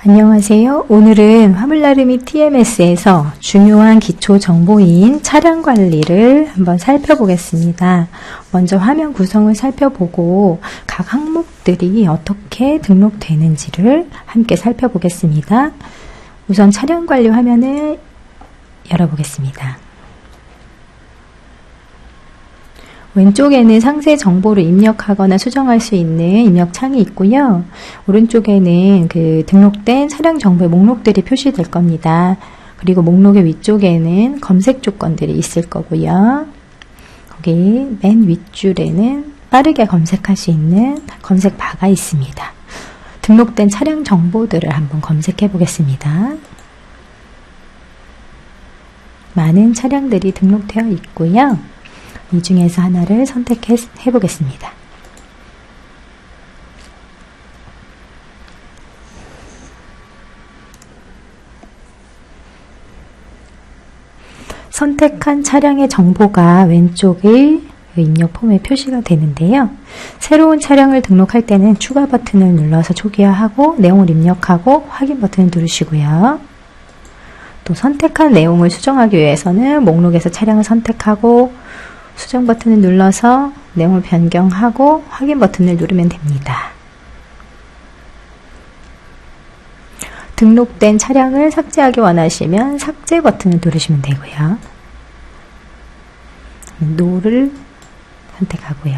안녕하세요. 오늘은 화물나르미 TMS에서 중요한 기초 정보인 차량 관리를 한번 살펴보겠습니다. 먼저 화면 구성을 살펴보고 각 항목들이 어떻게 등록되는지를 함께 살펴보겠습니다. 우선 차량 관리 화면을 열어보겠습니다. 왼쪽에는 상세 정보를 입력하거나 수정할 수 있는 입력창이 있고요. 오른쪽에는 등록된 차량 정보의 목록들이 표시될 겁니다. 그리고 목록의 위쪽에는 검색 조건들이 있을 거고요. 거기 맨 윗줄에는 빠르게 검색할 수 있는 검색 바가 있습니다. 등록된 차량 정보들을 한번 검색해 보겠습니다. 많은 차량들이 등록되어 있고요. 이 중에서 하나를 선택해 보겠습니다. 선택한 차량의 정보가 왼쪽의 입력 폼에 표시가 되는데요. 새로운 차량을 등록할 때는 추가 버튼을 눌러서 초기화하고 내용을 입력하고 확인 버튼을 누르시고요. 또 선택한 내용을 수정하기 위해서는 목록에서 차량을 선택하고 수정 버튼을 눌러서 내용을 변경하고 확인 버튼을 누르면 됩니다. 등록된 차량을 삭제하기 원하시면 삭제 버튼을 누르시면 되고요. 노를 선택하고요.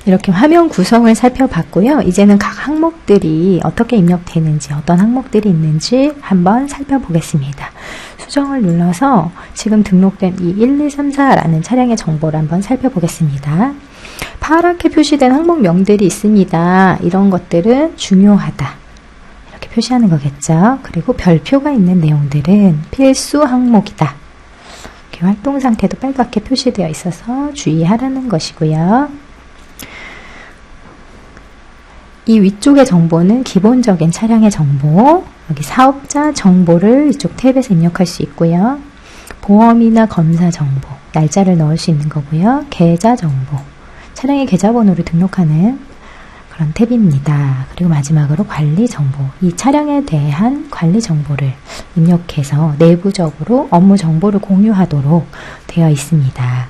이렇게 화면 구성을 살펴봤고요. 이제는 각 항목들이 어떻게 입력되는지, 어떤 항목들이 있는지 한번 살펴보겠습니다. 수정을 눌러서 지금 등록된 이 1, 2, 3, 4라는 차량의 정보를 한번 살펴보겠습니다. 파랗게 표시된 항목명들이 있습니다. 이런 것들은 중요하다. 이렇게 표시하는 거겠죠. 그리고 별표가 있는 내용들은 필수 항목이다. 이렇게 활동 상태도 빨갛게 표시되어 있어서 주의하라는 것이고요. 이 위쪽의 정보는 기본적인 차량의 정보, 여기 사업자 정보를 이쪽 탭에서 입력할 수 있고요. 보험이나 검사 정보, 날짜를 넣을 수 있는 거고요. 계좌 정보, 차량의 계좌번호를 등록하는 그런 탭입니다. 그리고 마지막으로 관리 정보, 이 차량에 대한 관리 정보를 입력해서 내부적으로 업무 정보를 공유하도록 되어 있습니다.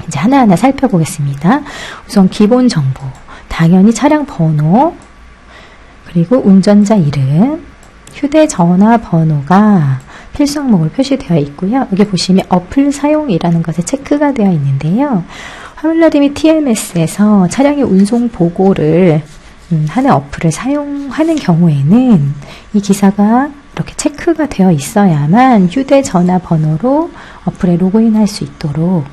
이제 하나하나 살펴보겠습니다. 우선 기본 정보, 당연히 차량 번호, 그리고 운전자 이름, 휴대전화 번호가 필수 항목으로 표시되어 있고요. 여기 보시면 어플 사용이라는 것에 체크가 되어 있는데요. 화물나르미 TMS에서 차량의 운송 보고를 하는 어플을 사용하는 경우에는 이 기사가 이렇게 체크가 되어 있어야만 휴대전화 번호로 어플에 로그인할 수 있도록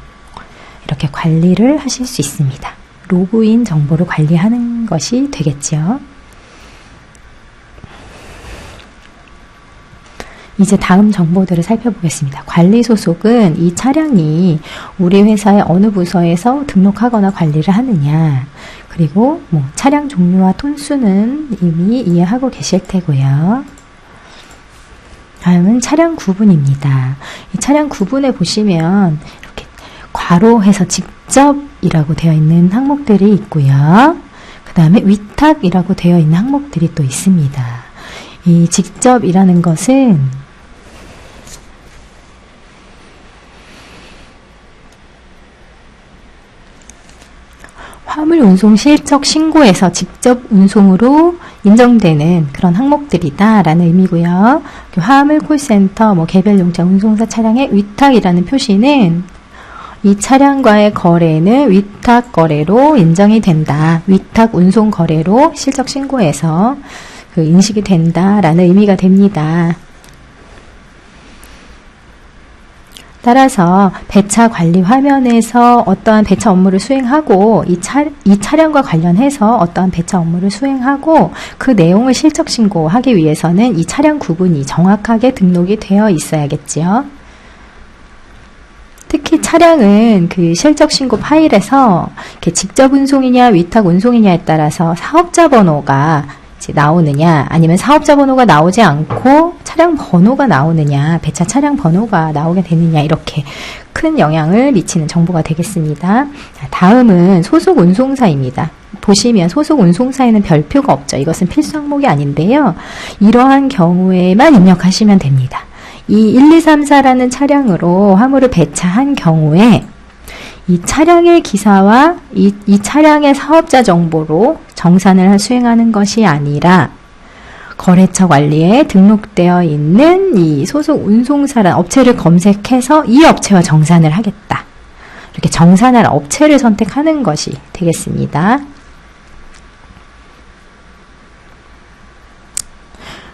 이렇게 관리를 하실 수 있습니다. 로그인 정보를 관리하는 것이 되겠죠. 이제 다음 정보들을 살펴보겠습니다. 관리 소속은 이 차량이 우리 회사의 어느 부서에서 등록하거나 관리를 하느냐, 그리고 차량 종류와 톤수는 이미 이해하고 계실 테고요. 다음은 차량 구분입니다. 이 차량 구분에 보시면 이렇게 괄호해서 직접이라고 되어 있는 항목들이 있고요. 그 다음에 위탁이라고 되어 있는 항목들이 또 있습니다. 이 직접이라는 것은 화물 운송 실적 신고에서 직접 운송으로 인정되는 그런 항목들이다 라는 의미고요. 화물 콜센터, 개별 용차 운송사 차량의 위탁이라는 표시는 이 차량과의 거래는 위탁 거래로 인정이 된다. 위탁 운송 거래로 실적 신고에서 인식이 된다라는 의미가 됩니다. 따라서 배차 관리 화면에서 어떠한 배차 업무를 수행하고 이 차량과 관련해서 어떠한 배차 업무를 수행하고 그 내용을 실적 신고하기 위해서는 이 차량 구분이 정확하게 등록이 되어 있어야겠지요. 특히 차량은 실적 신고 파일에서 이렇게 직접 운송이냐 위탁 운송이냐에 따라서 사업자 번호가 나오느냐, 아니면 사업자 번호가 나오지 않고 차량 번호가 나오느냐, 배차 차량 번호가 나오게 되느냐, 이렇게 큰 영향을 미치는 정보가 되겠습니다. 다음은 소속 운송사입니다. 보시면 소속 운송사에는 별표가 없죠. 이것은 필수 항목이 아닌데요. 이러한 경우에만 입력하시면 됩니다. 이 1234라는 차량으로 화물을 배차한 경우에 이 차량의 기사와 이 차량의 사업자 정보로 정산을 수행하는 것이 아니라 거래처 관리에 등록되어 있는 이 소속 운송사라는 업체를 검색해서 이 업체와 정산을 하겠다. 이렇게 정산할 업체를 선택하는 것이 되겠습니다.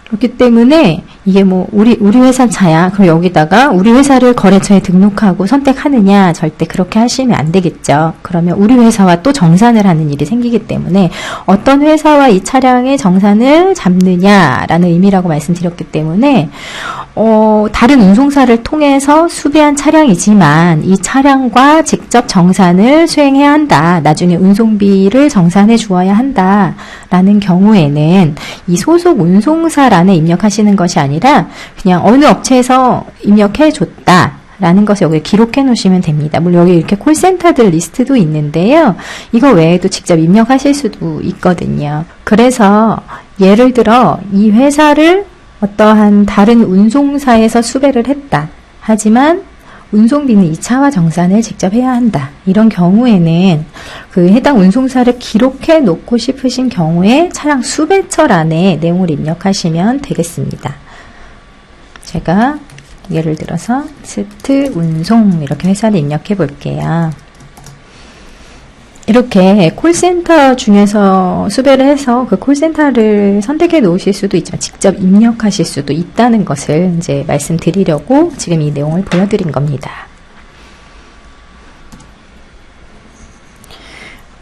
그렇기 때문에 이게 뭐 우리 회사 차야. 그럼 여기다가 우리 회사를 거래처에 등록하고 선택하느냐? 절대 그렇게 하시면 안 되겠죠. 그러면 우리 회사와 또 정산을 하는 일이 생기기 때문에 어떤 회사와 이 차량의 정산을 잡느냐라는 의미라고 말씀드렸기 때문에 다른 운송사를 통해서 수배한 차량이지만 이 차량과 직접 정산을 수행해야 한다. 나중에 운송비를 정산해 주어야 한다. 라는 경우에는 이 소속 운송사란에 입력하시는 것이 아니라 그냥 어느 업체에서 입력해 줬다. 라는 것을 여기 기록해 놓으시면 됩니다. 물론 여기 이렇게 콜센터들 리스트도 있는데요. 이거 외에도 직접 입력하실 수도 있거든요. 그래서 예를 들어 이 회사를 어떠한 다른 운송사에서 수배를 했다. 하지만 운송비는 이 차와 정산을 직접 해야 한다. 이런 경우에는 그 해당 운송사를 기록해 놓고 싶으신 경우에 차량 수배처란에 내용을 입력하시면 되겠습니다. 제가 예를 들어서 스트 운송 이렇게 회사를 입력해 볼게요. 이렇게 콜센터 중에서 수배를 해서 그 콜센터를 선택해 놓으실 수도 있지만 직접 입력하실 수도 있다는 것을 이제 말씀드리려고 지금 이 내용을 보여드린 겁니다.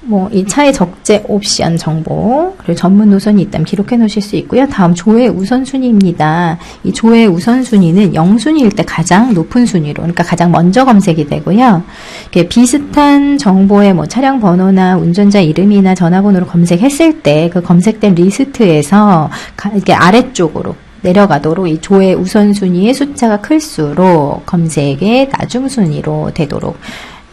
뭐 이 차의 적재 옵션 정보 그리고 전문 노선이 있다면 기록해 놓으실 수 있고요. 다음 조회 우선순위입니다. 이 조회 우선순위는 0순위일 때 가장 높은 순위로 그러니까 가장 먼저 검색이 되고요. 비슷한 정보의 뭐 차량 번호나 운전자 이름이나 전화번호로 검색했을 때 그 검색된 리스트에서 이렇게 아래쪽으로 내려가도록 이 조회 우선순위의 숫자가 클수록 검색의 나중순위로 되도록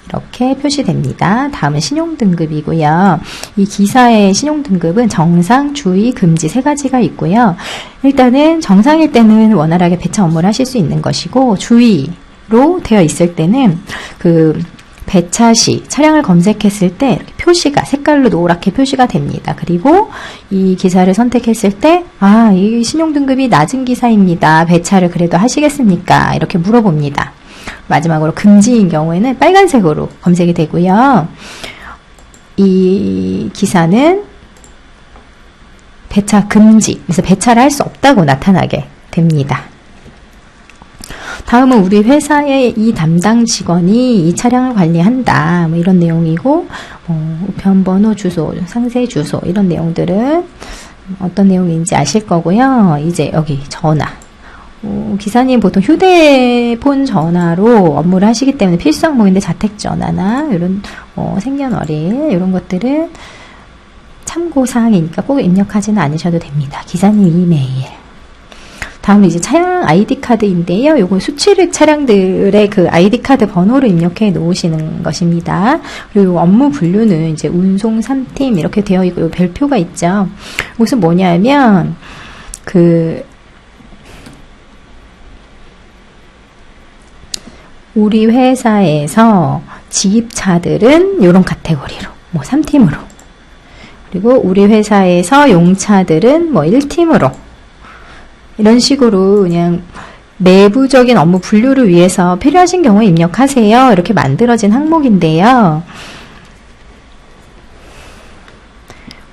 이렇게 표시됩니다. 다음은 신용등급이고요. 이 기사의 신용등급은 정상, 주의, 금지 세 가지가 있고요. 일단은 정상일 때는 원활하게 배차 업무를 하실 수 있는 것이고 주의로 되어 있을 때는 그 배차 시 차량을 검색했을 때 이렇게 표시가 색깔로 노랗게 표시가 됩니다. 그리고 이 기사를 선택했을 때 이 신용등급이 낮은 기사입니다. 배차를 그래도 하시겠습니까? 이렇게 물어봅니다. 마지막으로 금지인 경우에는 빨간색으로 검색이 되고요. 이 기사는 배차 금지, 그래서 배차를 할 수 없다고 나타나게 됩니다. 다음은 우리 회사의 이 담당 직원이 이 차량을 관리한다. 뭐 이런 내용이고, 우편번호, 주소, 상세 주소 이런 내용들은 어떤 내용인지 아실 거고요. 이제 여기 전화. 기사님 보통 휴대폰 전화로 업무를 하시기 때문에 필수 항목인데 자택전화나 이런 생년월일 이런 것들은 참고사항이니까 꼭 입력하지는 않으셔도 됩니다. 기사님 이메일. 다음은 이제 차량 아이디카드인데요. 요거 수취를 차량들의 그 아이디카드 번호로 입력해 놓으시는 것입니다. 그리고 업무 분류는 이제 운송 3팀 이렇게 되어 있고 별표가 있죠. 이것은 뭐냐면 우리 회사에서 지입차들은 이런 카테고리로 3팀으로 그리고 우리 회사에서 용차들은 1팀으로 이런 식으로 그냥 내부적인 업무 분류를 위해서 필요하신 경우에 입력하세요. 이렇게 만들어진 항목인데요.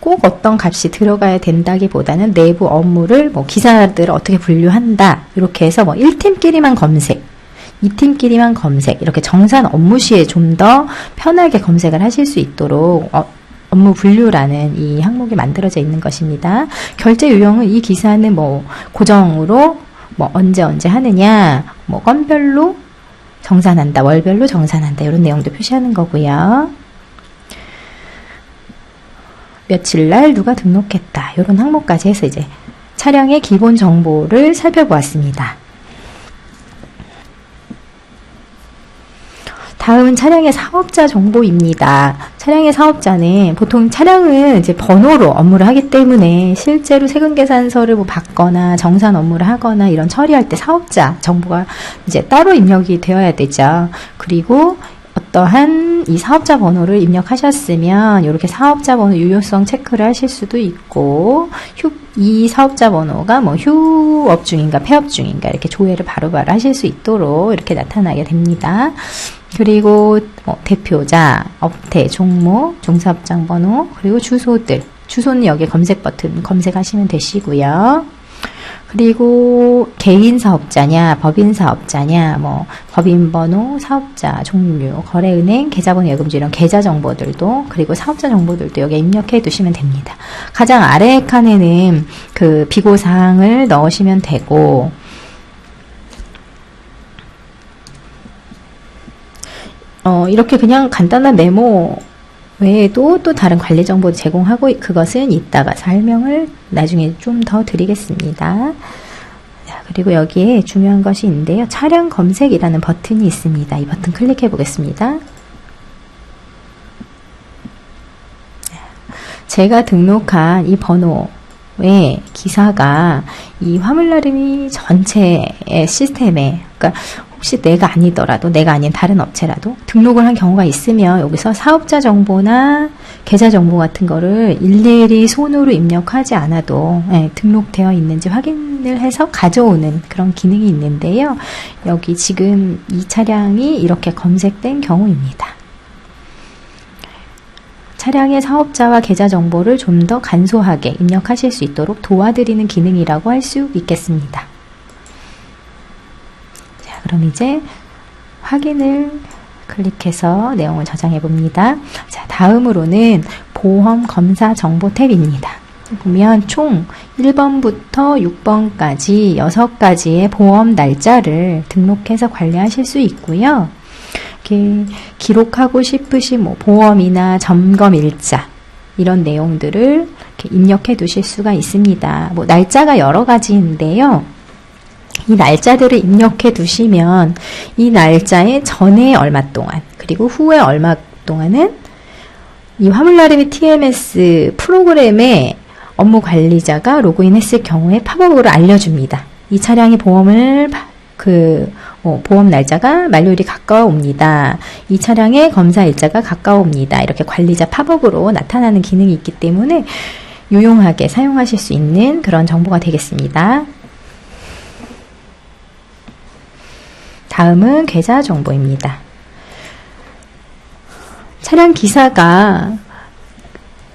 꼭 어떤 값이 들어가야 된다기보다는 내부 업무를 기사들을 어떻게 분류한다 이렇게 해서 1팀끼리만 검색 2팀끼리만 검색 이렇게 정산 업무 시에 좀 더 편하게 검색을 하실 수 있도록 업무 분류라는 이 항목이 만들어져 있는 것입니다. 결제 유형은 이 기사는 고정으로 언제 하느냐 건별로 정산한다 월별로 정산한다 이런 내용도 표시하는 거고요. 며칠날 누가 등록했다 이런 항목까지 해서 이제 차량의 기본 정보를 살펴보았습니다. 다음은 차량의 사업자 정보입니다. 차량의 사업자는 보통 차량은 이제 번호로 업무를 하기 때문에 실제로 세금 계산서를 뭐 받거나 정산 업무를 하거나 이런 처리할 때 사업자 정보가 이제 따로 입력이 되어야 되죠. 그리고 어떠한 이 사업자 번호를 입력하셨으면 이렇게 사업자 번호 유효성 체크를 하실 수도 있고, 이 사업자 번호가 뭐 휴업 중인가 폐업 중인가 이렇게 조회를 바로바로 하실 수 있도록 이렇게 나타나게 됩니다. 그리고 대표자, 업태, 종목, 종사업장 번호, 그리고 주소들. 주소는 여기 검색 버튼 검색하시면 되시고요. 그리고 개인 사업자냐, 법인 사업자냐, 뭐 법인 번호, 사업자 종류, 거래은행, 계좌번호, 예금주 이런 계좌 정보들도, 그리고 사업자 정보들도 여기에 입력해 두시면 됩니다. 가장 아래 칸에는 그 비고 사항을 넣으시면 되고, 이렇게 그냥 간단한 메모 외에도 또 다른 관리 정보 제공하고, 그것은 이따가 설명을 나중에 좀 더 드리겠습니다. 자, 그리고 여기에 중요한 것이 있는데요. 차량 검색이라는 버튼이 있습니다. 이 버튼 클릭해 보겠습니다. 제가 등록한 이 번호의 기사가 이 화물나름이 전체의 시스템에, 그러니까 혹시 내가 아니더라도, 내가 아닌 다른 업체라도 등록을 한 경우가 있으면 여기서 사업자 정보나 계좌 정보 같은 거를 일일이 손으로 입력하지 않아도 등록되어 있는지 확인을 해서 가져오는 그런 기능이 있는데요. 여기 지금 이 차량이 이렇게 검색된 경우입니다. 차량의 사업자와 계좌 정보를 좀 더 간소하게 입력하실 수 있도록 도와드리는 기능이라고 할 수 있겠습니다. 그럼 이제 확인을 클릭해서 내용을 저장해 봅니다. 자, 다음으로는 보험 검사 정보 탭입니다. 보면 총 1번부터 6번까지 6가지의 보험 날짜를 등록해서 관리하실 수 있고요. 이렇게 기록하고 싶으신 뭐 보험이나 점검 일자 이런 내용들을 이렇게 입력해 두실 수가 있습니다. 뭐 날짜가 여러 가지인데요. 이 날짜들을 입력해 두시면 이 날짜의 전에 얼마 동안, 그리고 후에 얼마 동안은 이 화물나름이 TMS 프로그램에 업무 관리자가 로그인했을 경우에 팝업으로 알려줍니다. 이 차량의 보험 날짜가 만료일이 가까워옵니다. 이 차량의 검사 일자가 가까워옵니다. 이렇게 관리자 팝업으로 나타나는 기능이 있기 때문에 유용하게 사용하실 수 있는 그런 정보가 되겠습니다. 다음은 계좌 정보입니다. 차량 기사가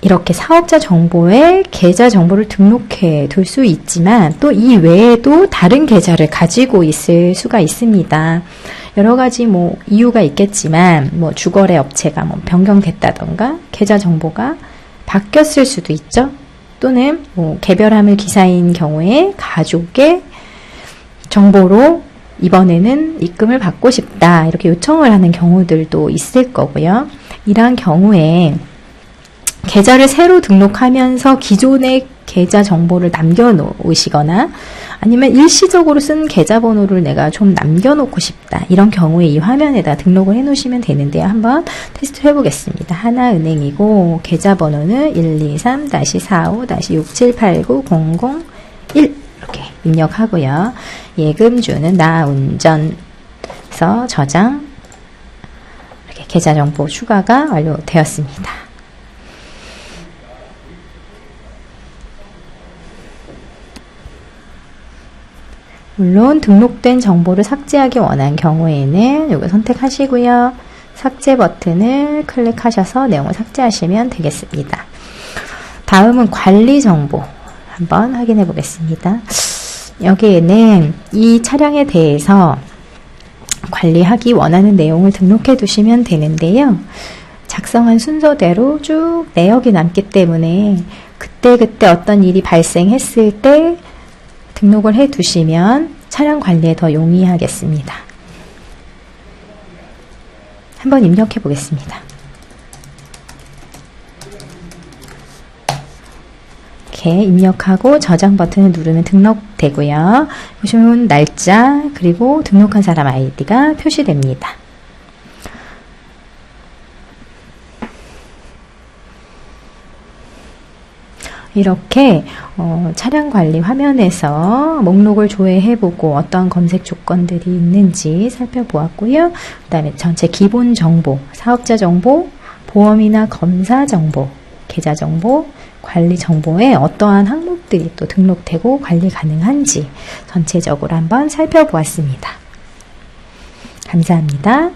이렇게 사업자 정보에 계좌 정보를 등록해 둘 수 있지만 또 이 외에도 다른 계좌를 가지고 있을 수가 있습니다. 여러 가지 뭐 이유가 있겠지만 뭐 주거래 업체가 뭐 변경됐다던가 계좌 정보가 바뀌었을 수도 있죠. 또는 뭐 개별화물 기사인 경우에 가족의 정보로 이번에는 입금을 받고 싶다 이렇게 요청을 하는 경우들도 있을 거고요. 이러한 경우에 계좌를 새로 등록하면서 기존의 계좌 정보를 남겨놓으시거나 아니면 일시적으로 쓴 계좌번호를 내가 좀 남겨놓고 싶다 이런 경우에 이 화면에다 등록을 해놓으시면 되는데요. 한번 테스트 해보겠습니다. 하나은행이고 계좌번호는 123-45-6789-001 이렇게 입력하고요. 예금주는 나운전에서 저장, 이렇게 계좌 정보 추가가 완료되었습니다. 물론 등록된 정보를 삭제하기 원한 경우에는 이거 선택하시고요. 삭제 버튼을 클릭하셔서 내용을 삭제하시면 되겠습니다. 다음은 관리 정보 한번 확인해 보겠습니다. 여기에는 이 차량에 대해서 관리하기 원하는 내용을 등록해 두시면 되는데요. 작성한 순서대로 쭉 내역이 남기 때문에 그때그때 어떤 일이 발생했을 때 등록을 해 두시면 차량 관리에 더 용이하겠습니다. 한번 입력해 보겠습니다. 이렇게 입력하고 저장 버튼을 누르면 등록되고요. 보시면 날짜 그리고 등록한 사람 아이디가 표시됩니다. 이렇게 차량 관리 화면에서 목록을 조회해보고 어떤 검색 조건들이 있는지 살펴보았고요. 그 다음에 전체 기본 정보, 사업자 정보, 보험이나 검사 정보, 계좌 정보, 관리 정보에 어떠한 항목들이 또 등록되고 관리 가능한지 전체적으로 한번 살펴보았습니다. 감사합니다.